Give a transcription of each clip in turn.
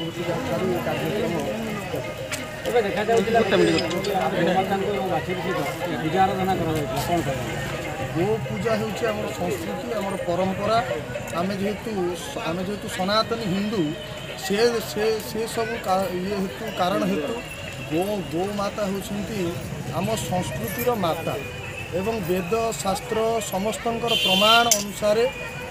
ଘଟିକା ଠାରୁ ଏ କାର୍ଯ୍ୟକ୍ରମ ଏବେ ଦେଖାଯାଉଥିଲା ପୂଜା ଆରାଧନା କରାଯାଉଥିଲା କ'ଣ କରିବା? गो पूजा होउछि हमर संस्कृति हमर परंपरा आमे जेहेतु सनातन हिंदू से सब ये हेतु कारण हेतु गो माता होउछंती आम संस्कृतिर माता एवं वेद शास्त्र समस्तंकर प्रमाण अनुसार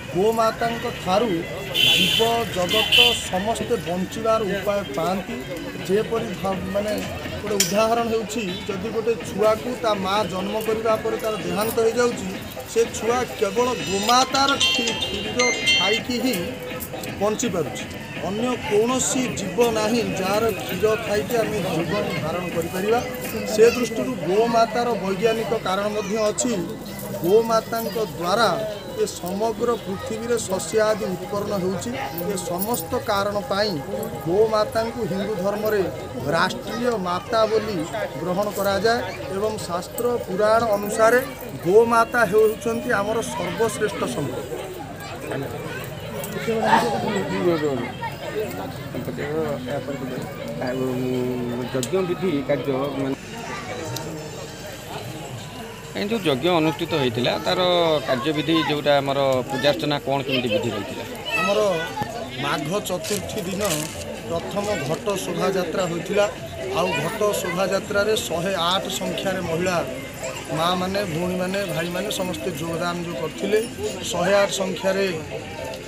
गो माता ठारू जीव जगत समस्ते बंचार उपाय पाती जेपरी माने गोटे उदाहरण होउछि जदि गोटे छुआ को ता माँ जन्म करबा पर तार देहांत हो जाउछि से छुआ केवल गोमातार क्षीर खाइकी ही बंची पारुछि अन्य कौनसी जीव नाही जार क्षीर खाइके आम जीवन धारण करिपरिबा से दृष्टि गोमातार वैज्ञानिक कारण मध्य अछि गोमाता द्वारा ये समग्र पृथ्वी रे शस्य आदि उत्पन्न होउछि ये समस्त कारण पाई गोमाता को हिंदू धर्म रे राष्ट्रीय माता बोली ग्रहण करा जाए एवं शास्त्र पुराण अनुसार गोमाता होउछंती हमर सर्वश्रेष्ठ संपत्ति। यज्ञ विधि कार्य जो यज्ञ अनुष्ठित होता तार कार्यविधि जोटा आमर पूजार्चना कौन केमती विधि होता आमर माघ चतुर्थी दिन प्रथम घट शोभा यात्रा होता आउ घट शोभा यात्रा 108 संख्यार महिला माँ माने भौणी माने भाई माने समस्ते योगदान जो करथिले 108 संख्यार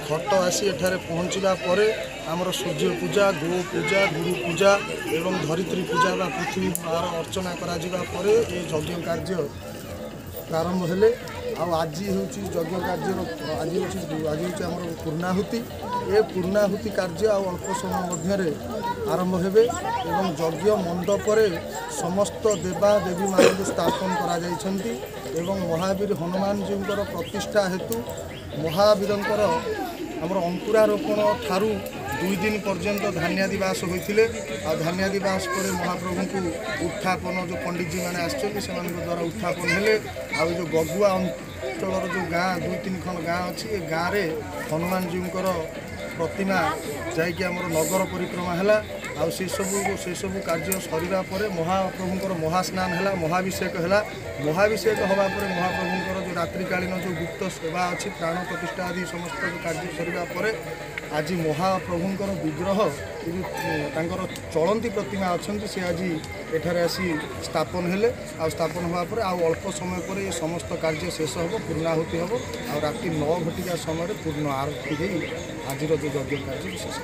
घट आसी एठारे पहुँचवा पर आमर सूर्य पूजा गो पूजा गुरु पूजा एवं धरित्री पूजा बा पृथ्वी मार अर्चना करा जिबा परे ए यज्ञ कार्य प्रारंभ हेले आज हूँ यज्ञ कार्य आज हूँ आम पूर्णाहुति ए पूर्णाहुति कार्य अल्प समय मध्य आरंभ हेबे एवं यज्ञ मंडपरे समस्त देवा देवी मान स्थापन करा एवं महावीर हनुमान जी प्रतिष्ठा हेतु महावीर आमर अंकुरारोपण ठारू 2 दिन पर्यंत धान्यादिवास होते धान्यादिवास पर महाप्रभु को उत्थापन जो पंडित जी मैंने आसमान द्वारा उत्थापन हेले आ जो गगुआ अंचल जो गाँ 2-3 खंड गाँ अच्छी ए गाँव में हनुमान जी प्रतिमा जाकि आमर नगर परिक्रमा है से सब कार्य सरिबा परे महाप्रभुंकर महास्नान है महाभिषेक है महाभिषेक हवा पर महाप्रभुंकर जो रात्रिकालीन जो गुप्त सेवा अच्छी प्राण प्रतिष्ठा आदि समस्त कार्य सरिबा परे आज महाप्रभुंकर विग्रह तांकर चलती प्रतिमा अच्छा से आज एठारे आसी स्थापन हेले स्थापन हवा पर अल्प समय पर ये समस्त कार्य शेष हम पूर्णाहुति हम आ राति 9 घटिका समय पूर्ण आरती आज जो यज्ञ कार्य शेष।